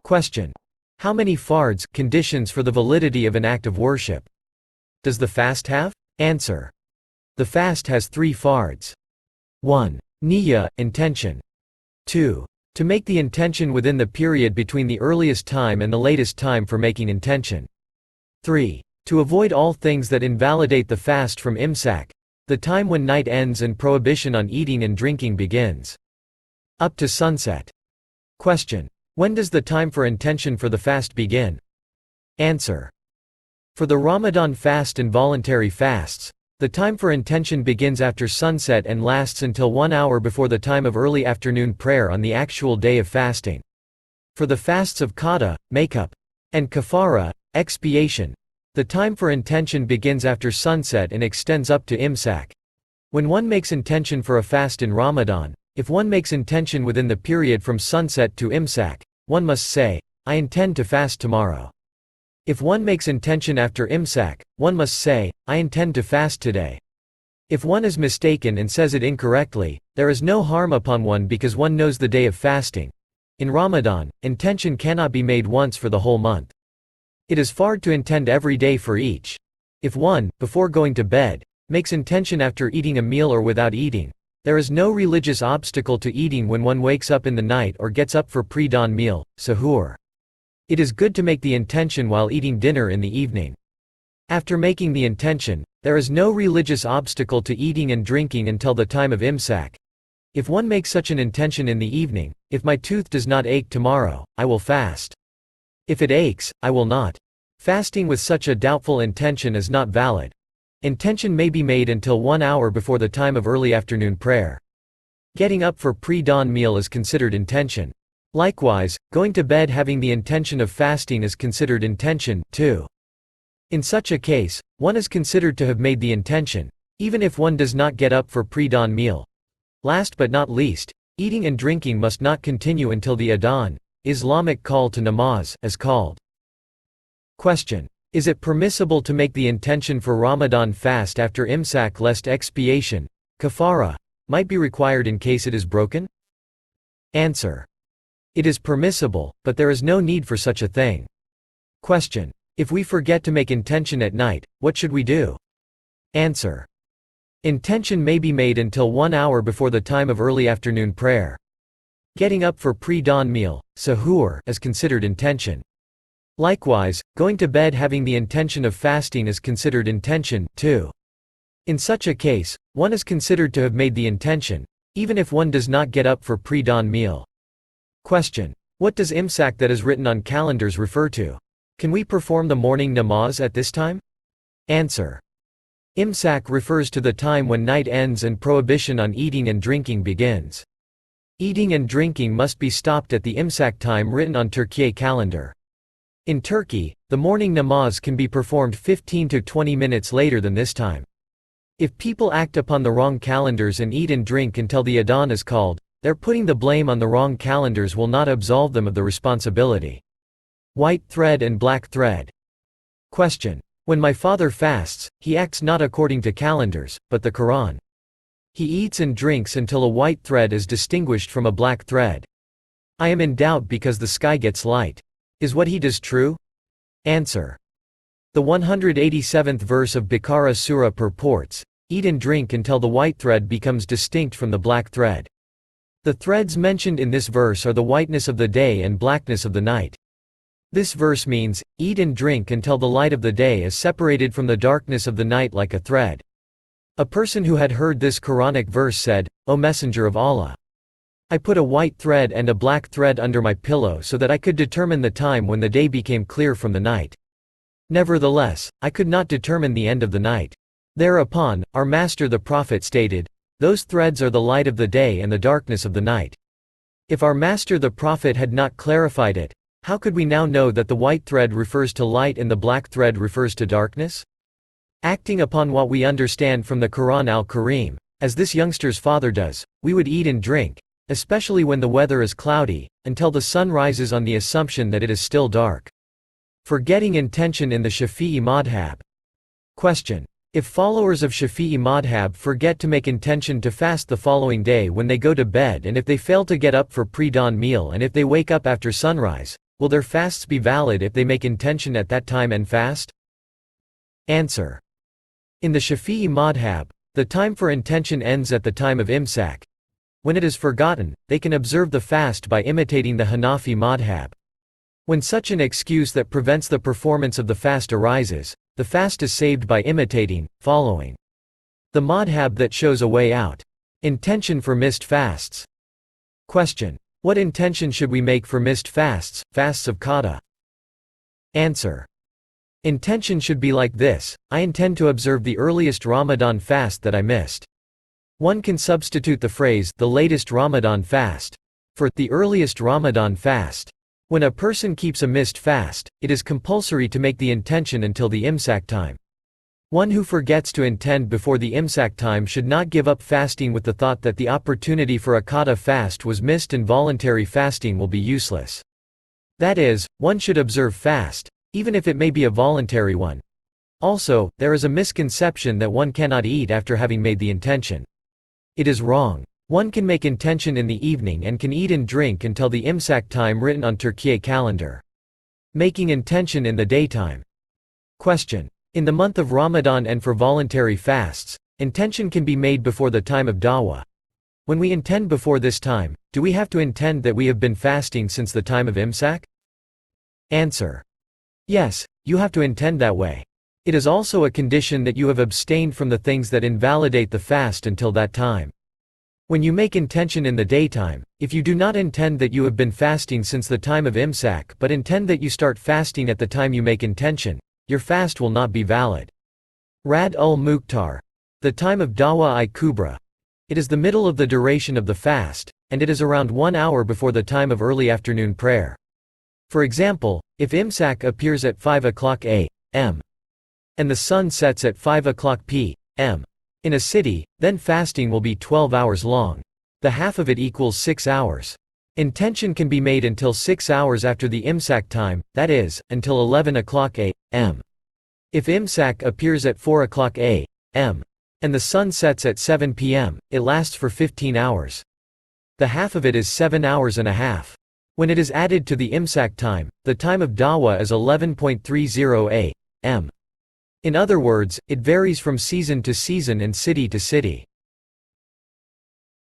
Question. How many fards conditions for the validity of an act of worship does the fast have? Answer. The fast has 3 fards. 1. Niyyah, intention. 2. To make the intention within the period between the earliest time and the latest time for making intention. 3. To avoid all things that invalidate the fast from imsak, the time when night ends and prohibition on eating and drinking begins. Up to sunset. Question. When does the time for intention for the fast begin? Answer. For the Ramadan fast and voluntary fasts, the time for intention begins after sunset and lasts until 1 hour before the time of early afternoon prayer on the actual day of fasting. For the fasts of qada, makeup, and kaffarah, expiation, the time for intention begins after sunset and extends up to imsak. When one makes intention for a fast in Ramadan, if one makes intention within the period from sunset to imsak, one must say, I intend to fast tomorrow. If one makes intention after imsak, one must say, I intend to fast today. If one is mistaken and says it incorrectly, there is no harm upon one because one knows the day of fasting. In Ramadan, intention cannot be made once for the whole month. It is fard to intend every day for each. If one, before going to bed, makes intention after eating a meal or without eating, there is no religious obstacle to eating when one wakes up in the night or gets up for pre-dawn meal, sahur. It is good to make the intention while eating dinner in the evening. After making the intention, there is no religious obstacle to eating and drinking until the time of imsak. If one makes such an intention in the evening, if my tooth does not ache tomorrow, I will fast. If it aches, I will not. Fasting with such a doubtful intention is not valid. Intention may be made until 1 hour before the time of early afternoon prayer. Getting up for pre-dawn meal is considered intention. Likewise, going to bed having the intention of fasting is considered intention, too. In such a case, one is considered to have made the intention, even if one does not get up for pre-dawn meal. Last but not least, eating and drinking must not continue until the adhan, Islamic call to namaz, is called. Question. Is it permissible to make the intention for Ramadan fast after imsak lest expiation, kaffarah, might be required in case it is broken? Answer. It is permissible, but there is no need for such a thing. Question. If we forget to make intention at night, what should we do? Answer. Intention may be made until 1 hour before the time of early afternoon prayer. Getting up for pre-dawn meal, sahur, is considered intention. Likewise, going to bed having the intention of fasting is considered intention, too. In such a case, one is considered to have made the intention, even if one does not get up for pre-dawn meal. Question. What does imsak that is written on calendars refer to? Can we perform the morning namaz at this time? Answer. Imsak refers to the time when night ends and prohibition on eating and drinking begins. Eating and drinking must be stopped at the imsak time written on Turkiye calendar. In Turkey, the morning namaz can be performed 15 to 20 minutes later than this time. If people act upon the wrong calendars and eat and drink until the adhan is called, their putting the blame on the wrong calendars will not absolve them of the responsibility. White thread and black thread. Question. When my father fasts, he acts not according to calendars, but the Quran. He eats and drinks until a white thread is distinguished from a black thread. I am in doubt because the sky gets light. Is what he does true? Answer. The 187th verse of Baqarah Surah purports, eat and drink until the white thread becomes distinct from the black thread. The threads mentioned in this verse are the whiteness of the day and blackness of the night. This verse means, eat and drink until the light of the day is separated from the darkness of the night like a thread. A person who had heard this Quranic verse said, O Messenger of Allah! I put a white thread and a black thread under my pillow so that I could determine the time when the day became clear from the night. Nevertheless, I could not determine the end of the night. Thereupon, our Master the Prophet stated, those threads are the light of the day and the darkness of the night. If our Master the Prophet had not clarified it, how could we now know that the white thread refers to light and the black thread refers to darkness? Acting upon what we understand from the Quran al-Kareem, as this youngster's father does, we would eat and drink, especially when the weather is cloudy, until the sun rises on the assumption that it is still dark. Forgetting intention in the Shafi'i madhab. Question. If followers of Shafi'i madhab forget to make intention to fast the following day when they go to bed and if they fail to get up for pre-dawn meal and if they wake up after sunrise, will will their fasts be valid if they make intention at that time and fast? Answer. In the Shafi'i madhab, the time for intention ends at the time of imsak. When it is forgotten, they can observe the fast by imitating the Hanafi madhab. When such an excuse that prevents the performance of the fast arises, the fast is saved by imitating, following the madhab that shows a way out. Intention for missed fasts. Question. What intention should we make for missed fasts, fasts of qada? Answer. Intention should be like this: I intend to observe the earliest Ramadan fast that I missed. One can substitute the phrase the latest Ramadan fast for the earliest Ramadan fast. When a person keeps a missed fast, it is compulsory to make the intention until the imsak time. One who forgets to intend before the imsak time should not give up fasting with the thought that the opportunity for a qada fast was missed and voluntary fasting will be useless. That is, one should observe fast, even if it may be a voluntary one. Also, there is a misconception that one cannot eat after having made the intention. It is wrong. One can make intention in the evening and can eat and drink until the imsak time written on Turkiye calendar. Making intention in the daytime. Question. In the month of Ramadan and for voluntary fasts, intention can be made before the time of dawah. When we intend before this time, do we have to intend that we have been fasting since the time of imsak? Answer. Yes, you have to intend that way. It is also a condition that you have abstained from the things that invalidate the fast until that time. When you make intention in the daytime, if you do not intend that you have been fasting since the time of imsak but intend that you start fasting at the time you make intention, your fast will not be valid. Rad ul-Mukhtar. The time of dawah-i-kubra. It is the middle of the duration of the fast, and it is around 1 hour before the time of early afternoon prayer. For example, if imsak appears at 5 o'clock a.m. and the sun sets at 5 o'clock p.m. in a city, then fasting will be 12 hours long. The half of it equals 6 hours. Intention can be made until 6 hours after the imsak time, that is, until 11 o'clock a.m. If imsak appears at 4 o'clock a.m. and the sun sets at 7 p.m., it lasts for 15 hours. The half of it is 7 hours and a half. When it is added to the imsak time, the time of dawah is 11.30 a.m. In other words, it varies from season to season and city to city.